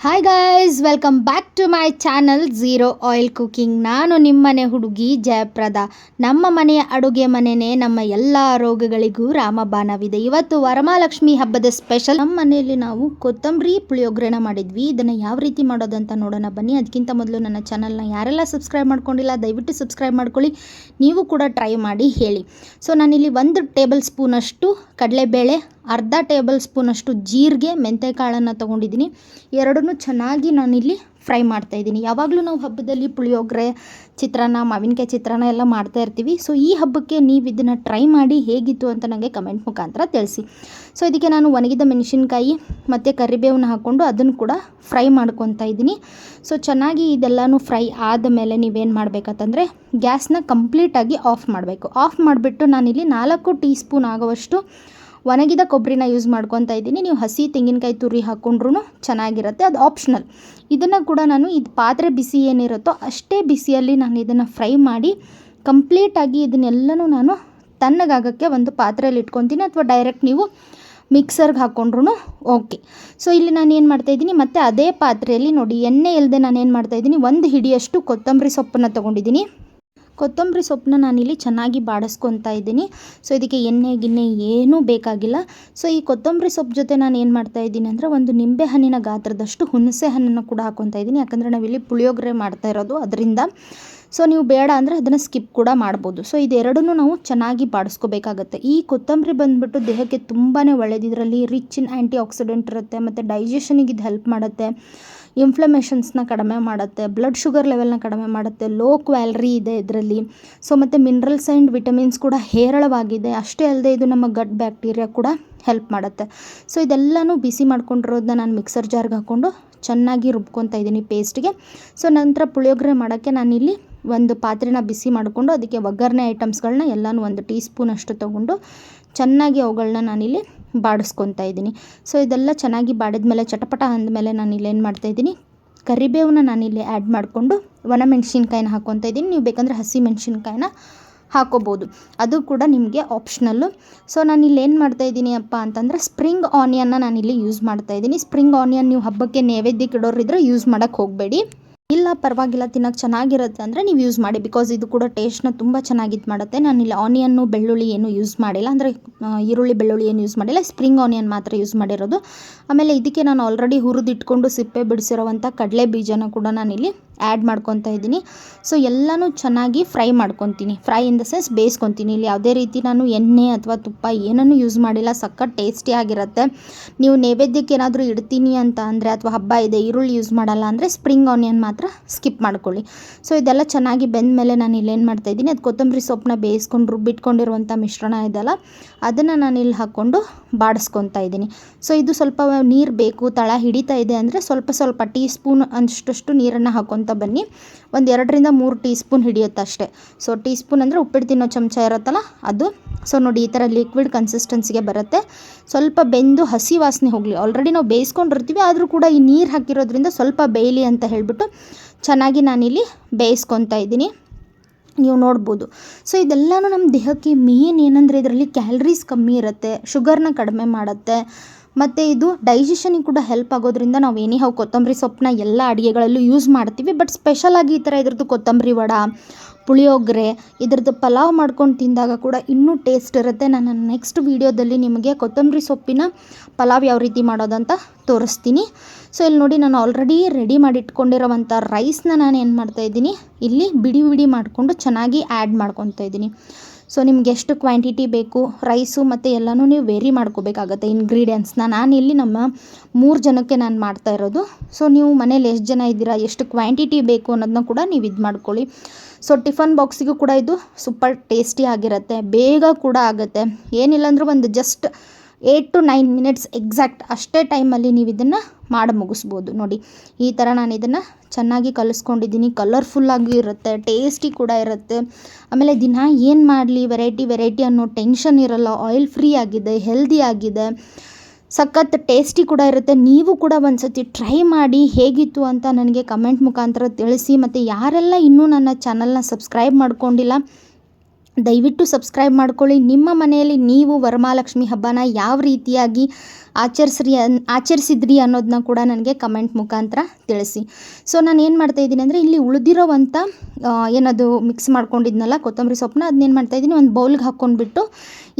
Hi guys, welcome back to my channel zero oil cooking. ನಾನು ನಿಮ್ಮನೆ ಹುಡುಗಿ ಜಯಪ್ರದ. ನಮ್ಮ ಮನೆಯ ಅಡುಗೆ ಮನೆಯೇ ನಮ್ಮ ಎಲ್ಲ ರೋಗಗಳಿಗೂ ರಾಮಬಾಣವಿದೆ. ಇವತ್ತು ವರಮಹಾಲಕ್ಷ್ಮಿ ಹಬ್ಬದ ಸ್ಪೆಷಲ್. ನಮ್ಮ ಮನೆಯಲ್ಲಿ ನಾವು ಕೊತ್ತಂಬರಿ ಪುಳಿಯೋಗರೆನ ಮಾಡಿದ್ವಿ. ಇದನ್ನು ಯಾವ ರೀತಿ ಮಾಡೋದಂತ ನೋಡೋಣ ಬನ್ನಿ. ಅದಕ್ಕಿಂತ ಮೊದಲು ನನ್ನ ಚಾನಲ್ನ ಯಾರೆಲ್ಲ ಸಬ್ಸ್ಕ್ರೈಬ್ ಮಾಡ್ಕೊಂಡಿಲ್ಲ ದಯವಿಟ್ಟು ಸಬ್ಸ್ಕ್ರೈಬ್ ಮಾಡ್ಕೊಳ್ಳಿ. ನೀವು ಕೂಡ ಟ್ರೈ ಮಾಡಿ ಹೇಳಿ. ಸೊ ನಾನಿಲ್ಲಿ 1 ಟೇಬಲ್ ಸ್ಪೂನಷ್ಟು ಕಡಲೆಬೇಳೆ, ಅರ್ಧ ಟೇಬಲ್ ಸ್ಪೂನಷ್ಟು ಜೀರಿಗೆ, ಮೆಂತೆಕಾಳನ್ನು ತೊಗೊಂಡಿದ್ದೀನಿ. ಎರಡನ್ನೂ ಚೆನ್ನಾಗಿ ನಾನಿಲ್ಲಿ ಫ್ರೈ ಮಾಡ್ತಾಯಿದ್ದೀನಿ. ಯಾವಾಗಲೂ ನಾವು ಹಬ್ಬದಲ್ಲಿ ಪುಳಿಯೋಗರೆ, ಚಿತ್ರಾನ್ನ, ಮಾವಿನಕಾಯಿ ಚಿತ್ರಾನ್ನ ಎಲ್ಲ ಮಾಡ್ತಾ ಇರ್ತೀವಿ. ಸೊ ಈ ಹಬ್ಬಕ್ಕೆ ನೀವು ಇದನ್ನು ಟ್ರೈ ಮಾಡಿ ಹೇಗಿತ್ತು ಅಂತ ನನಗೆ ಕಮೆಂಟ್ ಮುಖಾಂತರ ತಿಳಿಸಿ. ಸೊ ಇದಕ್ಕೆ ನಾನು ಒಣಗಿದ ಮೆಣಸಿನ್ಕಾಯಿ ಮತ್ತು ಕರಿಬೇವನ್ನ ಹಾಕ್ಕೊಂಡು ಅದನ್ನು ಕೂಡ ಫ್ರೈ ಮಾಡ್ಕೊತಾ ಇದ್ದೀನಿ. ಸೊ ಚೆನ್ನಾಗಿ ಇದೆಲ್ಲನೂ ಫ್ರೈ ಆದಮೇಲೆ ನೀವೇನು ಮಾಡಬೇಕಂತಂದರೆ ಗ್ಯಾಸ್ನ ಕಂಪ್ಲೀಟಾಗಿ ಆಫ್ ಮಾಡಬೇಕು. ಆಫ್ ಮಾಡಿಬಿಟ್ಟು ನಾನಿಲ್ಲಿ 4 ಟೀ ಸ್ಪೂನ್ ಆಗುವಷ್ಟು ಒಣಗಿದ ಕೊಬ್ಬರಿನ ಯೂಸ್ ಮಾಡ್ಕೊತಾ ಇದ್ದೀನಿ. ನೀವು ಹಸಿ ತೆಂಗಿನಕಾಯಿ ತುರಿ ಹಾಕ್ಕೊಂಡ್ರೂ ಚೆನ್ನಾಗಿರುತ್ತೆ, ಅದು ಆಪ್ಷನಲ್. ಇದನ್ನು ಕೂಡ ನಾನು ಇದು ಪಾತ್ರೆ ಬಿಸಿ ಏನಿರುತ್ತೋ ಅಷ್ಟೇ ಬಿಸಿಯಲ್ಲಿ ನಾನು ಇದನ್ನು ಫ್ರೈ ಮಾಡಿ ಕಂಪ್ಲೀಟಾಗಿ ಇದನ್ನೆಲ್ಲನೂ ನಾನು ತಣ್ಣಗಾಗೋಕ್ಕೆ ಒಂದು ಪಾತ್ರೆಯಲ್ಲಿ ಇಟ್ಕೊತೀನಿ, ಅಥವಾ ಡೈರೆಕ್ಟ್ ನೀವು ಮಿಕ್ಸರ್ಗೆ ಹಾಕ್ಕೊಂಡ್ರೂ ಓಕೆ. ಸೊ ಇಲ್ಲಿ ನಾನು ಏನು ಮಾಡ್ತಾಯಿದ್ದೀನಿ, ಮತ್ತು ಅದೇ ಪಾತ್ರೆಯಲ್ಲಿ ನೋಡಿ ಎಣ್ಣೆ ಇಲ್ಲದೆ ನಾನು ಏನು ಮಾಡ್ತಾಯಿದ್ದೀನಿ, 1 ಹಿಡಿಯಷ್ಟು ಕೊತ್ತಂಬರಿ ಸೊಪ್ಪನ್ನು ತೊಗೊಂಡಿದ್ದೀನಿ. ಕೊತ್ತಂಬರಿ ಸೊಪ್ಪನ್ನ ನಾನಿಲ್ಲಿ ಚೆನ್ನಾಗಿ ಬಾಡಿಸ್ಕೊತಾ ಇದ್ದೀನಿ. ಸೊ ಇದಕ್ಕೆ ಎಣ್ಣೆ ಗಿಣ್ಣೆ ಏನೂ ಬೇಕಾಗಿಲ್ಲ. ಸೊ ಈ ಕೊತ್ತಂಬರಿ ಸೊಪ್ಪು ಜೊತೆ ನಾನು ಏನು ಮಾಡ್ತಾಯಿದ್ದೀನಿ ಅಂದರೆ ಒಂದು ನಿಂಬೆ ಹಣ್ಣಿನ ಗಾತ್ರದಷ್ಟು ಹುಣಸೆ ಹಣ್ಣನ್ನು ಕೂಡ ಹಾಕ್ಕೊತಾ ಇದ್ದೀನಿ. ಯಾಕಂದರೆ ನಾವಿಲ್ಲಿ ಪುಳಿಯೋಗರೆ ಮಾಡ್ತಾ ಇರೋದು ಅದರಿಂದ. ಸೊ ನೀವು ಬೇಡ ಅಂದರೆ ಅದನ್ನು ಸ್ಕಿಪ್ ಕೂಡ ಮಾಡ್ಬೋದು. ಸೊ ಇದೆರಡನ್ನೂ ನಾವು ಚೆನ್ನಾಗಿ ಬಾಡಿಸ್ಕೋಬೇಕಾಗತ್ತೆ. ಈ ಕೊತ್ತಂಬರಿ ಬಂದುಬಿಟ್ಟು ದೇಹಕ್ಕೆ ತುಂಬಾ ಒಳ್ಳೆಯದು. ಇದರಲ್ಲಿ ರಿಚ್ ಇನ್ ಆ್ಯಂಟಿ ಆಕ್ಸಿಡೆಂಟ್ ಇರುತ್ತೆ, ಮತ್ತು ಡೈಜೆಷನಿಗೆ ಇದು ಹೆಲ್ಪ್ ಮಾಡುತ್ತೆ, ಇನ್ಫ್ಲಮೇಷನ್ಸ್ನ ಕಡಿಮೆ ಮಾಡುತ್ತೆ, ಬ್ಲಡ್ ಶುಗರ್ ಲೆವೆಲ್ನ ಕಡಿಮೆ ಮಾಡುತ್ತೆ, ಲೋ ಕ್ಯಾಲರಿ ಇದೆ ಇದರಲ್ಲಿ. ಸೊ ಮತ್ತು ಮಿನರಲ್ಸ್ ಆ್ಯಂಡ್ ವಿಟಮಿನ್ಸ್ ಕೂಡ ಹೇರಳವಾಗಿದೆ. ಅಷ್ಟೇ ಅಲ್ಲದೆ ಇದು ನಮ್ಮ ಗಟ್ ಬ್ಯಾಕ್ಟೀರಿಯಾ ಕೂಡ ಹೆಲ್ಪ್ ಮಾಡುತ್ತೆ. ಸೊ ಇದೆಲ್ಲನೂ ಬಿಸಿ ಮಾಡ್ಕೊಂಡಿರೋದನ್ನ ನಾನು ಮಿಕ್ಸರ್ ಜಾರ್ಗೆ ಹಾಕ್ಕೊಂಡು ಚೆನ್ನಾಗಿ ರುಬ್ಕೊತಾ ಇದ್ದೀನಿ ಪೇಸ್ಟ್ಗೆ. ಸೊ ನಂತರ ಪುಳಿಯೋಗರೆ ಮಾಡೋಕ್ಕೆ ನಾನಿಲ್ಲಿ ಒಂದು ಪಾತ್ರೆನ ಬಿಸಿ ಮಾಡಿಕೊಂಡು ಅದಕ್ಕೆ ಒಗ್ಗರಣೆ ಐಟಮ್ಸ್ಗಳನ್ನ ಎಲ್ಲನೂ 1 ಟೀ ಸ್ಪೂನ್ ಅಷ್ಟು ತೊಗೊಂಡು ಚೆನ್ನಾಗಿ ಅವುಗಳನ್ನ ನಾನಿಲ್ಲಿ ಬಾಡಿಸ್ಕೊತಾ ಇದ್ದೀನಿ. ಸೊ ಇದೆಲ್ಲ ಚೆನ್ನಾಗಿ ಬಾಡಿದ್ಮೇಲೆ ಚಟಪಟ ಅಂದಮೇಲೆ ನಾನಿಲ್ಲಿ ಏನು ಮಾಡ್ತಾಯಿದ್ದೀನಿ, ಕರಿಬೇವನ್ನ ನಾನಿಲ್ಲಿ ಆ್ಯಡ್ ಮಾಡಿಕೊಂಡು ಒಣಮೆಣ್ಸಿನ್ಕಾಯಿನ ಹಾಕ್ಕೊತಾ ಇದ್ದೀನಿ. ನೀವು ಬೇಕಂದರೆ ಹಸಿ ಮೆಣಸಿನ್ಕಾಯಿನ ಹಾಕೋಬೋದು, ಅದು ಕೂಡ ನಿಮಗೆ ಆಪ್ಷನಲ್ಲು. ಸೊ ನಾನಿಲ್ಲಿ ಏನು ಮಾಡ್ತಾಯಿದ್ದೀನಿ ಅಪ್ಪ ಅಂತಂದರೆ ಸ್ಪ್ರಿಂಗ್ ಆನಿಯನ್ನ ನಾನಿಲ್ಲಿ ಯೂಸ್ ಮಾಡ್ತಾಯಿದ್ದೀನಿ. ಸ್ಪ್ರಿಂಗ್ ಆನಿಯನ್ ನೀವು ಹಬ್ಬಕ್ಕೆ ನೈವೇದ್ಯಕ್ಕೆ ಇಡೋರಿದ್ರೆ ಯೂಸ್ ಮಾಡೋಕ್ಕೆ ಹೋಗಬೇಡಿ. ಇಲ್ಲ ಪರವಾಗಿಲ್ಲ, ತಿನ್ನೋಕ್ಕೆ ಚೆನ್ನಾಗಿರುತ್ತೆ ಅಂದರೆ ನೀವು ಯೂಸ್ ಮಾಡಿ, ಬಿಕಾಸ್ ಇದು ಕೂಡ ಟೇಸ್ಟ್ನ ತುಂಬ ಚೆನ್ನಾಗಿದ್ದು ಮಾಡುತ್ತೆ. ನಾನಿಲ್ಲಿ ಆನಿಯನ್ನು ಬೆಳ್ಳುಳ್ಳಿ ಏನು ಯೂಸ್ ಮಾಡಿಲ್ಲ, ಅಂದರೆ ಈರುಳ್ಳಿ ಬೆಳ್ಳುಳ್ಳಿ ಏನು ಯೂಸ್ ಮಾಡಿಲ್ಲ, ಸ್ಪ್ರಿಂಗ್ ಆನಿಯನ್ ಮಾತ್ರ ಯೂಸ್ ಮಾಡಿರೋದು. ಆಮೇಲೆ ಇದಕ್ಕೆ ನಾನು ಆಲ್ರೆಡಿ ಹುರಿದಿಟ್ಕೊಂಡು ಸಿಪ್ಪೆ ಬಿಡಿಸಿರೋವಂಥ ಕಡಲೆ ಬೀಜನ ಕೂಡ ನಾನಿಲ್ಲಿ ಆ್ಯಡ್ ಮಾಡ್ಕೊತಾ ಇದ್ದೀನಿ. ಸೊ ಎಲ್ಲನೂ ಚೆನ್ನಾಗಿ ಫ್ರೈ ಮಾಡ್ಕೊತೀನಿ. ಫ್ರೈ ಇನ್ ದ ಸೆನ್ಸ್ ಬೇಯಿಸ್ಕೊತೀನಿ. ಇಲ್ಲಿ ಯಾವುದೇ ರೀತಿ ನಾನು ಎಣ್ಣೆ ಅಥವಾ ತುಪ್ಪ ಏನನ್ನೂ ಯೂಸ್ ಮಾಡಿಲ್ಲ. ಸಖತ್ ಟೇಸ್ಟಿಯಾಗಿರುತ್ತೆ. ನೀವು ನೈವೇದ್ಯಕ್ಕೆ ಏನಾದರೂ ಇಡ್ತೀನಿ ಅಂತ ಅಂದರೆ, ಅಥವಾ ಹಬ್ಬ ಇದೆ ಈರುಳ್ಳಿ ಯೂಸ್ ಮಾಡಲ್ಲ ಅಂದರೆ ಸ್ಪ್ರಿಂಗ್ ಆನಿಯನ್ ಮಾತ್ರ ಸ್ಕಿಪ್ ಮಾಡ್ಕೊಳ್ಳಿ. ಸೊ ಇದೆಲ್ಲ ಚೆನ್ನಾಗಿ ಬೆಂದ ಮೇಲೆ ನಾನು ಇಲ್ಲೇನು ಮಾಡ್ತಾಯಿದ್ದೀನಿ, ಅದು ಕೊತ್ತಂಬರಿ ಸೊಪ್ಪನ್ನ ಬೇಯಿಸ್ಕೊಂಡು ರುಬ್ಬಿಟ್ಕೊಂಡಿರುವಂಥ ಮಿಶ್ರಣ ಇದೆಯಲ್ಲ ಅದನ್ನು ನಾನು ಇಲ್ಲಿ ಹಾಕ್ಕೊಂಡು ಬಾಡಿಸ್ಕೊತಾ ಇದ್ದೀನಿ. ಸೊ ಇದು ಸ್ವಲ್ಪ ನೀರು ಬೇಕು, ತಳ ಹಿಡಿತಾ ಇದೆ ಅಂದರೆ ಸ್ವಲ್ಪ ಟೀ ಸ್ಪೂನ್ ಅಷ್ಟಷ್ಟು ನೀರನ್ನು ಹಾಕ್ಕೊತ ಬನ್ನಿ. 1 2ರಿಂದ 3 ಟೀ ಸ್ಪೂನ್ ಹಿಡಿಯುತ್ತೆ ಅಷ್ಟೇ. ಸೊ ಟೀ ಸ್ಪೂನ್ ಅಂದರೆ ಉಪ್ಪಿಟ್ಟು ತಿನ್ನೋ ಚಮಚ ಇರುತ್ತಲ್ಲ ಅದು. ಸೊ ನೋಡಿ ಈ ಥರ ಲಿಕ್ವಿಡ್ ಕನ್ಸಿಸ್ಟೆನ್ಸಿಗೆ ಬರುತ್ತೆ. ಸ್ವಲ್ಪ ಬೆಂದು ಹಸಿ ವಾಸನೆ ಹೋಗಲಿ. ಆಲ್ರೆಡಿ ನಾವು ಬೇಯಿಸ್ಕೊಂಡಿರ್ತೀವಿ, ಆದರೂ ಕೂಡ ಈ ನೀರು ಹಾಕಿರೋದ್ರಿಂದ ಸ್ವಲ್ಪ ಬೇಯಲಿ ಅಂತ ಹೇಳಿಬಿಟ್ಟು ಚೆನ್ನಾಗಿ ನಾನಿಲ್ಲಿ ಬೇಯಿಸ್ಕೊತಾ ಇದ್ದೀನಿ. ನೀವು ನೋಡ್ಬೋದು. ಸೊ ಇದೆಲ್ಲನೂ ನಮ್ಮ ದೇಹಕ್ಕೆ ಮೇನ್ ಏನಂದರೆ ಇದರಲ್ಲಿ ಕ್ಯಾಲರೀಸ್ ಕಮ್ಮಿ ಇರುತ್ತೆ, ಶುಗರ್ನ ಕಡಿಮೆ ಮಾಡುತ್ತೆ, ಮತ್ತು ಇದು ಡೈಜೆಷನಿಗೆ ಕೂಡ ಹೆಲ್ಪ್ ಆಗೋದ್ರಿಂದ ನಾವು ಎನಿಹೌ ಕೊತ್ತಂಬರಿ ಸೊಪ್ಪನ್ನ ಎಲ್ಲ ಅಡುಗೆಗಳಲ್ಲೂ ಯೂಸ್ ಮಾಡ್ತೀವಿ. ಬಟ್ ಸ್ಪೆಷಲಾಗಿ ಈ ಥರ ಇದ್ರದ್ದು ಕೊತ್ತಂಬರಿ ವಡ, ಪುಳಿಯೋಗರೆ, ಇದ್ರದ್ದು ಪಲಾವ್ ಮಾಡ್ಕೊಂಡು ತಿಂದಾಗ ಕೂಡ ಇನ್ನೂ ಟೇಸ್ಟ್ ಇರುತ್ತೆ. ನಾನು ನೆಕ್ಸ್ಟ್ ವೀಡಿಯೋದಲ್ಲಿ ನಿಮಗೆ ಕೊತ್ತಂಬರಿ ಸೊಪ್ಪಿನ ಪಲಾವ್ ಯಾವ ರೀತಿ ಮಾಡೋದಂತ ತೋರಿಸ್ತೀನಿ. ಸೊ ಇಲ್ಲಿ ನೋಡಿ, ನಾನು ಆಲ್ರೆಡಿ ರೆಡಿ ಮಾಡಿ ಇಟ್ಕೊಂಡಿರೋವಂಥ ರೈಸ್ನ ನಾನು ಏನು ಮಾಡ್ತಾಯಿದ್ದೀನಿ, ಇಲ್ಲಿ ಬಿಡಿ ಬಿಡಿ ಮಾಡಿಕೊಂಡು ಚೆನ್ನಾಗಿ ಆ್ಯಡ್ ಮಾಡ್ಕೊತಾ ಇದ್ದೀನಿ. ಸೊ ನಿಮ್ಗೆ ಎಷ್ಟು ಕ್ವಾಂಟಿಟಿ ಬೇಕು ರೈಸು ಮತ್ತು ಎಲ್ಲನೂ ನೀವು ವೇರಿ ಮಾಡ್ಕೋಬೇಕಾಗತ್ತೆ ಇಂಗ್ರೀಡಿಯೆಂಟ್ಸ್ನ. ನಾನಿಲ್ಲಿ ನಮ್ಮ 3 ಜನಕ್ಕೆ ನಾನು ಮಾಡ್ತಾ ಇರೋದು. ಸೊ ನೀವು ಮನೇಲಿ ಎಷ್ಟು ಜನ ಇದ್ದೀರಾ, ಎಷ್ಟು ಕ್ವಾಂಟಿಟಿ ಬೇಕು ಅನ್ನೋದನ್ನ ಕೂಡ ನೀವು ಇದು ಮಾಡ್ಕೊಳ್ಳಿ. ಸೊ ಟಿಫನ್ ಬಾಕ್ಸಿಗೂ ಕೂಡ ಇದು ಸೂಪರ್ ಟೇಸ್ಟಿ ಆಗಿರುತ್ತೆ, ಬೇಗ ಕೂಡ ಆಗುತ್ತೆ. ಏನಿಲ್ಲ ಅಂದರೂ ಒಂದು ಜಸ್ಟ್ 8 to 9 ಮಿನಿಟ್ಸ್ ಎಕ್ಸಾಕ್ಟ್ ಅಷ್ಟೇ ಟೈಮಲ್ಲಿ ನೀವು ಇದನ್ನು ಮಾಡಿ ಮುಗಿಸ್ಬೋದು. ನೋಡಿ ಈ ಥರ ನಾನು ಇದನ್ನು ಚೆನ್ನಾಗಿ ಕಲಿಸ್ಕೊಂಡಿದ್ದೀನಿ. ಕಲರ್ಫುಲ್ಲಾಗಿ ಇರುತ್ತೆ, ಟೇಸ್ಟಿ ಕೂಡ ಇರುತ್ತೆ. ಆಮೇಲೆ ದಿನ ಏನು ಮಾಡಲಿ ವೆರೈಟಿ ಅನ್ನೋ ಟೆನ್ಷನ್ ಇರೋಲ್ಲ. ಆಯಿಲ್ ಫ್ರೀ ಆಗಿದೆ, ಹೆಲ್ದಿ ಆಗಿದೆ, ಸಖತ್ ಟೇಸ್ಟಿ ಕೂಡ ಇರುತ್ತೆ. ನೀವು ಕೂಡ ಒಂದು ಸತಿ ಟ್ರೈ ಮಾಡಿ ಹೇಗಿತ್ತು ಅಂತ ನನಗೆ ಕಮೆಂಟ್ ಮುಖಾಂತರ ತಿಳಿಸಿ. ಮತ್ತು ಯಾರೆಲ್ಲ ಇನ್ನೂ ನನ್ನ ಚಾನಲ್ನ ಸಬ್ಸ್ಕ್ರೈಬ್ ಮಾಡ್ಕೊಂಡಿಲ್ಲ ದಯವಿಟ್ಟು ಸಬ್ಸ್ಕ್ರೈಬ್ ಮಾಡ್ಕೊಳ್ಳಿ. ನಿಮ್ಮ ಮನೆಯಲ್ಲಿ ನೀವು ವರಮಹಾಲಕ್ಷ್ಮಿ ಹಬ್ಬನ ಯಾವ ರೀತಿಯಾಗಿ ಆಚರಿಸಿದ್ರಿ ಅನ್ನೋದನ್ನ ಕೂಡ ನನಗೆ ಕಮೆಂಟ್ ಮುಖಾಂತರ ತಿಳಿಸಿ. ಸೊ ನಾನು ಏನು ಮಾಡ್ತಾಯಿದ್ದೀನಿ ಅಂದರೆ ಇಲ್ಲಿ ಉಳಿದಿರೋವಂಥ ಏನದು ಮಿಕ್ಸ್ ಮಾಡ್ಕೊಂಡಿದ್ನಲ್ಲ ಕೊತ್ತಂಬರಿ ಸೊಪ್ಪನ್ನ ಅದನ್ನೇನು ಮಾಡ್ತಾಯಿದ್ದೀನಿ ಒಂದು ಬೌಲ್ಗೆ ಹಾಕ್ಕೊಂಡ್ಬಿಟ್ಟು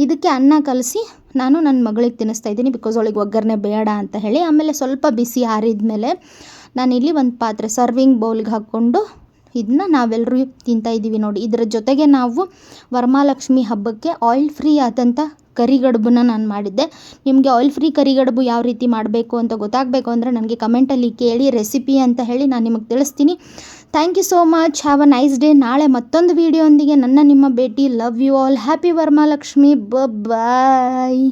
ಇದಕ್ಕೆ ಅನ್ನ ಕಲಸಿ ನಾನು ನನ್ನ ಮಗಳಿಗೆ ತಿನ್ನಿಸ್ತಾಯಿದ್ದೀನಿ. ಬಿಕಾಸ್ ಅವಳಿಗೆ ಒಗ್ಗರಣೆ ಬೇಡ ಅಂತ ಹೇಳಿ. ಆಮೇಲೆ ಸ್ವಲ್ಪ ಬಿಸಿ ಆರಿದ ಮೇಲೆ ನಾನಿಲ್ಲಿ ಒಂದು ಪಾತ್ರೆ ಸರ್ವಿಂಗ್ ಬೌಲ್ಗೆ ಹಾಕ್ಕೊಂಡು ಇದನ್ನ ನಾವೆಲ್ಲರೂ ತಿಂತಾಯಿದ್ದೀವಿ ನೋಡಿ. ಇದರ ಜೊತೆಗೆ ನಾವು ವರಮಹಾಲಕ್ಷ್ಮಿ ಹಬ್ಬಕ್ಕೆ ಆಯಿಲ್ ಫ್ರೀ ಆದಂಥ ಕರಿಗಡುಬನ್ನ ನಾನು ಮಾಡಿದ್ದೆ. ನಿಮಗೆ ಆಯಿಲ್ ಫ್ರೀ ಕರಿಗಡುಬು ಯಾವ ರೀತಿ ಮಾಡಬೇಕು ಅಂತ ಗೊತ್ತಾಗಬೇಕು ಅಂದರೆ ನನಗೆ ಕಮೆಂಟಲ್ಲಿ ಕೇಳಿ ರೆಸಿಪಿ ಅಂತ ಹೇಳಿ ನಾನು ನಿಮಗೆ ತಿಳಿಸ್ತೀನಿ. Thank you so much. Have a nice day. ನಾಳೆ ಮತ್ತೊಂದು ವಿಡಿಯೋ ಒಂದಿಗೆ ನಿಮ್ಮ ಭೇಟಿ. Love you all. Happy Varamahalakshmi. Bye.